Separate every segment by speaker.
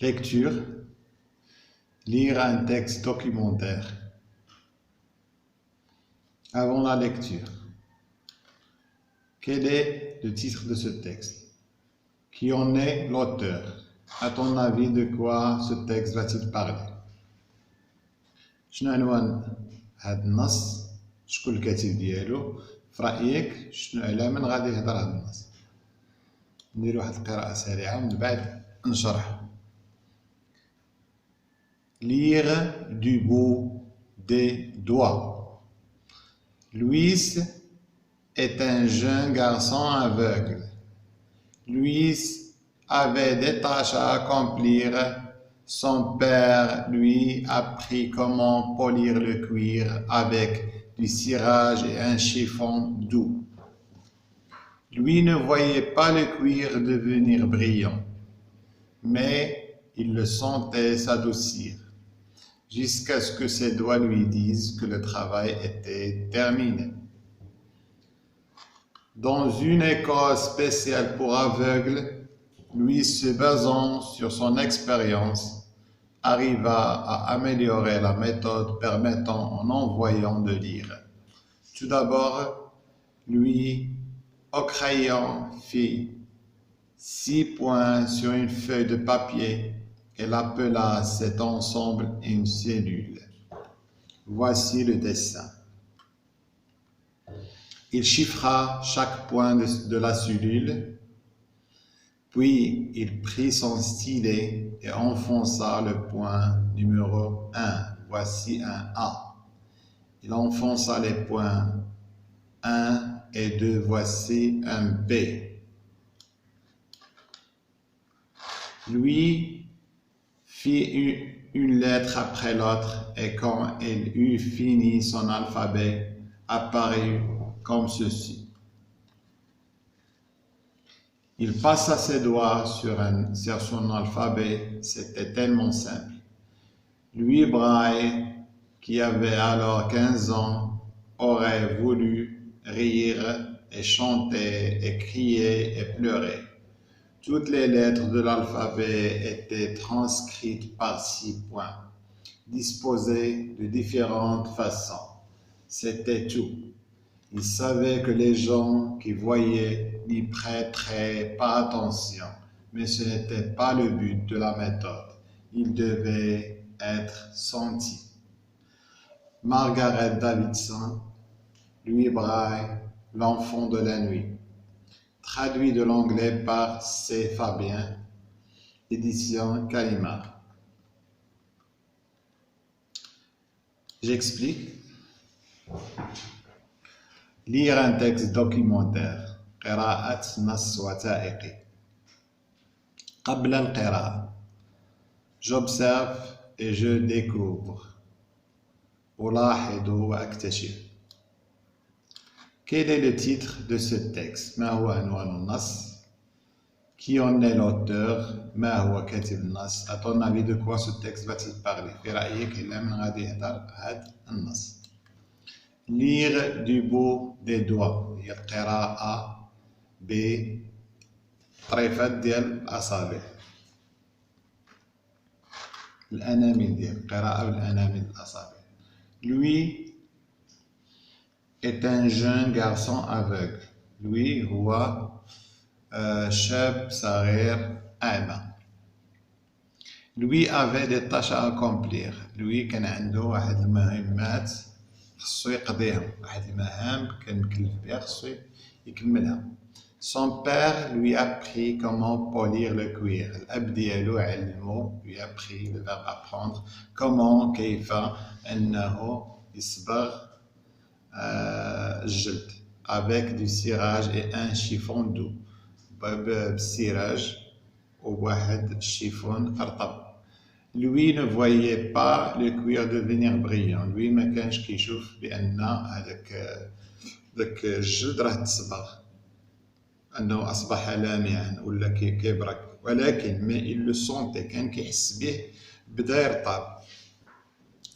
Speaker 1: Lecture. Lire un texte documentaire. Avant la lecture, quel est le titre de ce texte? Qui en est l'auteur? À ton avis, de quoi ce texte va-t-il parler? شنو عنوان هاد النص؟ شكون الكاتب ديالو؟ في رأيك شنو على من غادي يهضر هاد النص؟ ندير واحد القراءة سريعة ومن بعد نشرح. Lire du bout des doigts. Louis est un jeune garçon aveugle. Louis avait des tâches à accomplir. Son père lui apprit comment polir le cuir avec du cirage et un chiffon doux. Lui ne voyait pas le cuir devenir brillant, mais il le sentait s'adoucir, jusqu'à ce que ses doigts lui disent que le travail était terminé. Dans une école spéciale pour aveugles, Louis, se basant sur son expérience, arriva à améliorer la méthode permettant en non-voyants de lire. Tout d'abord, Louis, au crayon, fit 6 points sur une feuille de papier et appela cet ensemble une cellule. Voici le dessin. Il chiffra chaque point de la cellule, puis il prit son stylet et enfonça le point numéro 1. Voici un A. Il enfonça les points 1 et 2. Voici un B. Lui fit une lettre après l'autre et quand il eut fini son alphabet, apparut comme ceci. Il passa ses doigts sur son alphabet, c'était tellement simple. Louis Braille, qui avait alors 15 ans, aurait voulu rire et chanter et crier et pleurer. Toutes les lettres de l'alphabet étaient transcrites par 6 points, disposées de différentes façons. C'était tout. Il savait que les gens qui voyaient n'y prêteraient pas attention, mais ce n'était pas le but de la méthode. Il devait être senti. Margaret Davidson, Louis Braille, L'enfant de la nuit. Traduit de l'anglais par C. Fabien, édition Gallimard. J'explique. Lire un texte documentaire. قراءة نص وثائقي. قبل القراءة. J'observe et je découvre. ألاحظ وأكتشف. Quel est le titre de ce texte? ما هو عنوان النص? Qui en est l'auteur? ما هو كاتب النص? À ton avis, de quoi ce texte va-t-il parler? في رأيك على من غادي يهضر هذا النص؟ Lire du bout des doigts هي القراءة بطريفات ديال الأصابع. الأنامل ديال القراءة بالأنامل الأصابع. Lui est un jeune garçon aveugle. Lui هو شاب صغير أعمى. Lui avait des tâches à accomplir. Lui كان عنده واحد المهمات خصو يقضيهم، واحد المهام كان مكلف بها خصو يكملها. Son père lui apprit comment polir le cuir. الأب ديالو علمو، lui apprit le verbe apprendre، comment كيف أنه يصبغ الجلد avec du cirage et un chiffon doux. بالسراج وواحد الشيفون رطب. Lui ne voyait pas le cuir devenir brillant. Lui ما كانش كيشوف بأن هذاك الجلد راه تصبغ، أنه أصبح لامعا ولا كيبرك، ولكن mais il le sentait، كان كيحس به بدا يرطب.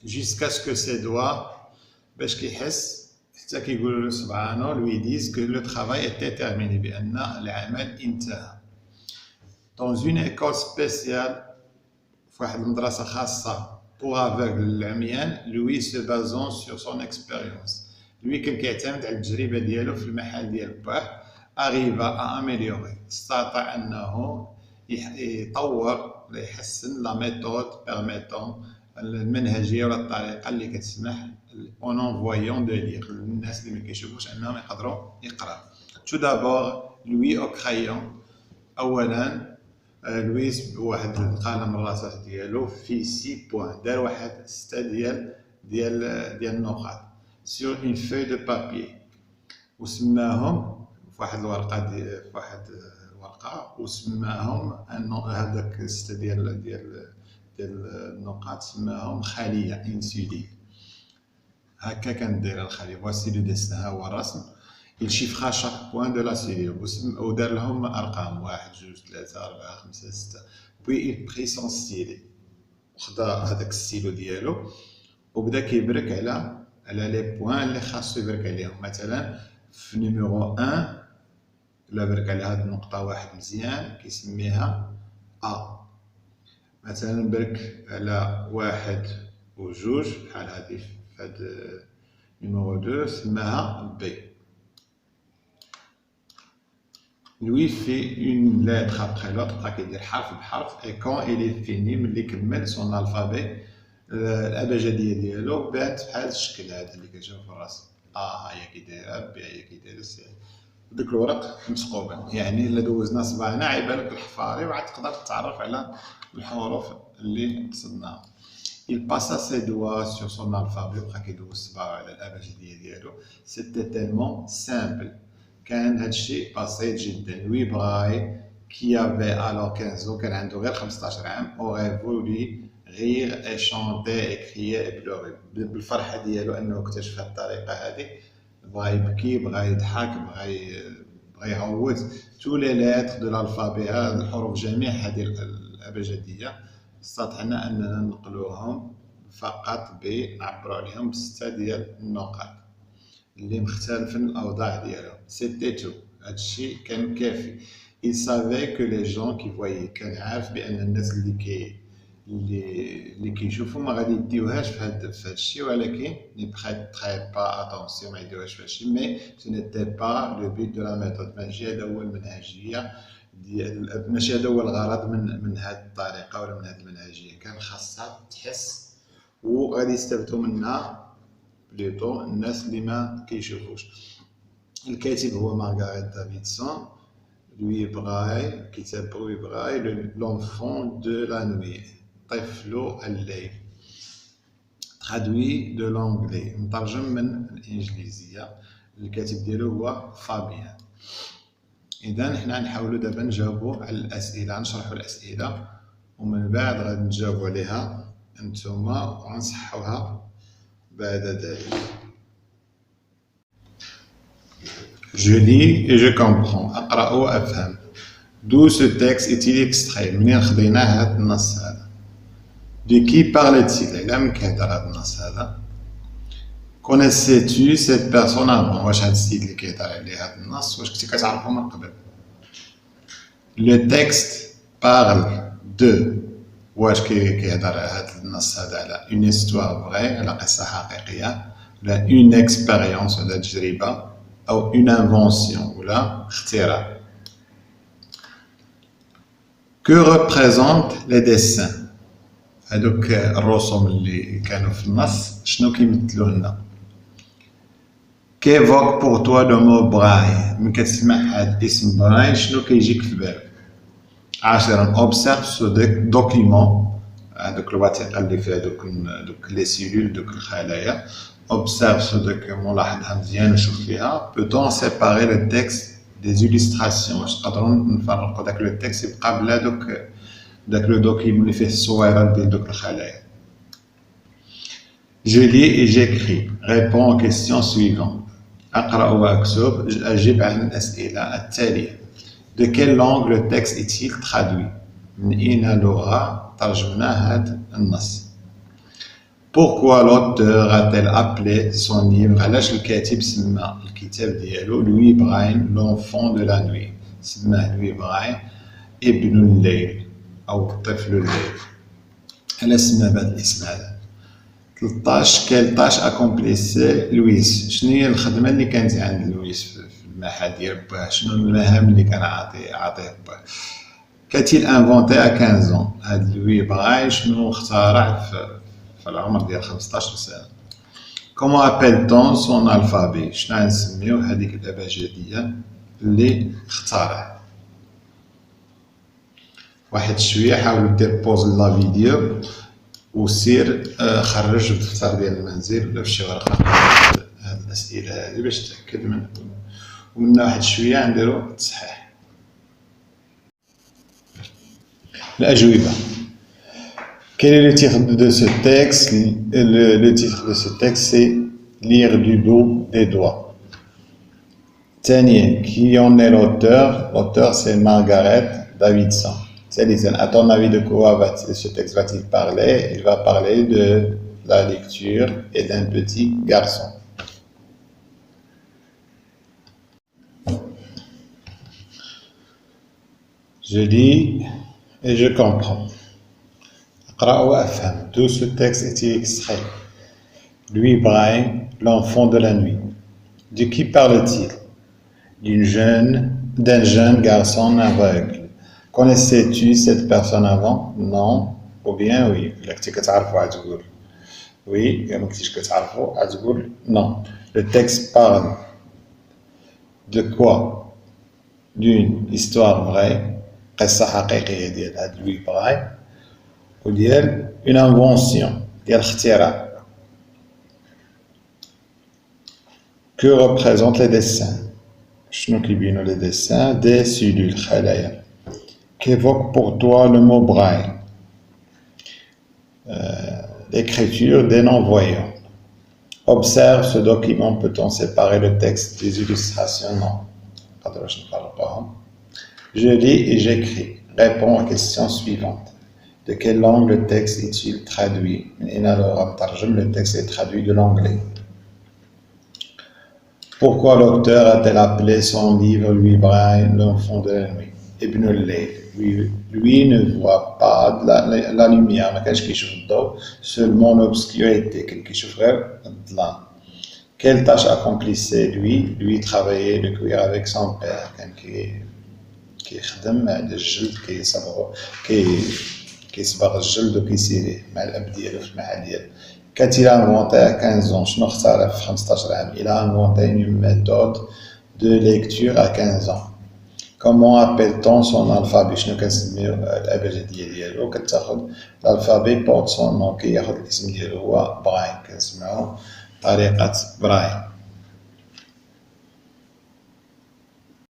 Speaker 1: Jusqu'à ce que ses doigts باش كيحس حتى كيقولوا له سبحانه lui disent que le travail était terminé، بأن العمل انتهى. Dans une école spéciale في واحد المدرسة خاصة pour aveugle العميان. Lui se basant sur son expérience. Lui كان كيعتمد على التجربة ديالو في المحل ديال باه. arrive à améliorer. استطاع أنه يطور ولا يحسن لا ميثود permettant المنهجية ولا الطريقة اللي كتسمح en envoyant de lire للناس اللي ما كيشوفوش أنهم يقدروا يقراو. Tout d'abord Louis au crayon. أولا لويس بواحد القلم الرصاص ديالو في 6 بوان دار واحد 6 ديال النقاط sur une feuille de papier وسماهم في واحد الورقة في واحد الورقة وسماهم هذاك 6 ديال النقاط سماهم خلية انسولين. هكا كانت دايره الخلية. voici le dessin ها هو الرسم. il chiffra chaque point de la cellule ودار لهم ارقام 1 2 3 4 5 6 puis il prit son stylet وخدا هذاك الستيلو ديالو وبدا كيبرك على لي بوين اللي خاصو يبرك عليهم. مثلا في نيميرو 1 الا برك على هاد النقطه واحد مزيان كيسميها ا. مثلا برك على 1 و 2 بحال هادي في هاد نيميرو 2 سماها بي. Lui fait une lettre après l'autre, بقى كيدير حرف بحرف. et quand il est fini ملي كمل son alphabet الابجديه ديالو بانت بحال الشكل هذا اللي كتشوف في الرسم. ها هي كي دايره، بي هي كي دايره، سي. داك الورق مثقوبه، يعني الا دوزنا صباعنا عيبان لك الحفاري وعاد تقدر تتعرف على الحروف اللي قصدناها. il passa ses doigts sur son alphabet، بقى كيدوز صباعو على الابجديه ديالو. c'était tellement simple، كان هاد الشيء بسيط جدا. لوي براي qui avait alors 15 ans، كان عنده غير 15 عام، aurait voulu rire et chanter et crier et pleurer، بالفرحه ديالو انه اكتشف هاد الطريقه هذه، بغى يبكي، بغى يضحك، بغى يعوض tous les lettres de l'alphabet، هاد الحروف جميع هذه الابجديه استطعنا اننا نقلوهم فقط بنعبروا عليهم بسته ديال النقاط اللي مختلفين الاوضاع ديالهم. سيتي تو، هادشي كان كافي. il savait que les gens qui voyaient، كان عارف بان الناس اللي كيشوفوا ما غادي يديوهاش في هاد الشيء، ولكن ني بخي با اتونسيون ما يديوهاش في هادشي. مي سو نيتي با لو بيت دو لا ميثود، ماشي هذا هو المنهجيه ديال، ماشي هذا هو الغرض من هاد الطريقه ولا من هاد المنهجيه. كان خاصها تحس وغادي يستافدوا منها بليطو الناس اللي ما كيشوفوش. الكاتب هو مارغاريت دافيدسون. لوي براي، كتاب لوي براي لونفون دو لا نوي، طفل الليل. ترادوي دو لونغلي، مترجم من الانجليزيه. الكاتب ديالو هو فابيان. اذا حنا نحاولوا دابا نجاوبوا على الاسئله، نشرحوا الاسئله ومن بعد غادي نجاوبوا عليها انتما ونصحوها بعد ذلك. Je lis et je comprends. أقرأ وأفهم. D'où ce texte est-il extrait؟ منين خدينا هذا النص هذا؟ De qui parle-t-il؟ على من كيهضر هذا النص هذا؟ Connaissais-tu cette personne avant؟ واش هاد السيد اللي كيهضر عليه هذا النص واش كنتي كتعرفو من قبل؟ Le texte parle de، واش كيهضر هذا النص هذا على une histoire vraie، على قصة حقيقية، ولا une expérience ولا تجربة، أو une invention ولا اختراع. Que représentent les dessins؟ هادوك الرسوم اللي كانوا في النص شنو كيمثلوا لنا؟ Qu'évoque pour toi le mot braille؟ من كتسمع هاد اسم براي شنو كيجيك في بالك؟ 10. Observe ce document، هادوك الوثيقة اللي فيها دوك لي سيلول، دوك الخلايا. Observe ce document، لاحظها مزيان وشوف فيها. Peut-on séparer le texte des illustrations؟ واش نقدروا نفرقوا داك لو تكست يبقى بلا داك لو دوكيمون اللي فيه الصويرات ديال دوك الخلايا؟ Je lis et j'écris. Réponds aux questions suivantes. أقرأ وأكتب، أجيب عن الأسئلة التالية. De quelle langue le texte est-il traduit؟ من أين لغة ترجمنا هذا النص؟ Pourquoi l'auteur a-t-elle appelé son livre؟ علاش الكاتب سمى الكتاب ديالو لوي براين l'enfant de la nuit؟ سماه لوي براين ابن الليل أو طفل الليل. على سمى بهذا الاسم هذا. 13 كيل طاش اكومبليسي لويس، شنو هي الخدمه اللي كانت عند لويس في المعهد ديال باه، شنو المهام اللي كان عاطيه باه. كاتيل انفونتي ا 15 هاد لوي براي شنو اخترع في العمر ديال 15 سنه. كومون ابيلتون سون الفابي، شنو غنسميو هذيك الابجديه اللي اخترع. واحد شويه حاول دير بوز لا فيديو وسير خرج الدفتر ديال المنزل ولا فشي ورقه هاد الاسئله هادي باش تاكد من ومن واحد شويه نديرو التصحيح. الأجوبة. Quel est le titre de ce texte? Le titre de ce texte c'est Lire du bout des doigts. ثانيا, qui en est l'auteur? L'auteur c'est Margaret Davidson. ثالثا, à ton avis de quoi ce texte va-t-il parler? Il va parler de la lecture et d'un petit garçon. Je lis et je comprends. D'où ce texte est-il extrait? Louis Braille, l'enfant de la nuit. De qui parle-t-il? D'un jeune garçon aveugle. Connaissais-tu cette personne avant? Non. Ou bien oui. Oui, non. Le texte parle de quoi? D'une histoire vraie, قصة حقيقية ديال هاد لوي براي وديال une invention ديال اختراع. Que représentent les dessins? شنو كيبينو les dessins? Des cellules خلايا. Qu'évoque pour toi le mot braille? L'écriture des non-voyants. Observe ce document, peut-on séparer le texte des illustrations? Non. Je lis et j'écris. Réponds aux questions suivantes. De quelle langue le texte est-il traduit? Le texte est traduit de l'anglais. Pourquoi l'auteur a-t-elle appelé son livre Louis Braille, l'enfant de la nuit? Ibn al-Layl. Lui ne voit pas la lumière, seulement l'obscurité. Quelle tâche accomplissait lui? Lui travaillait le cuir avec son père. كيخدم على الجلد كيصبغ الجلد وكيسيريه مع الاب ديالو في المحل ديالو. كاتيل انفونتي 15 شنو اخترع في 15 عام؟ الى انفونتي une méthode de lecture à 15 ans. Comment appelle-t-on son alphabet? شنو كنسميو الابجديه ديالو؟ كتاخذ الالفابي بورت سون نون كياخذ الاسم ديالو هو براي، كنسمعو طريقه براي.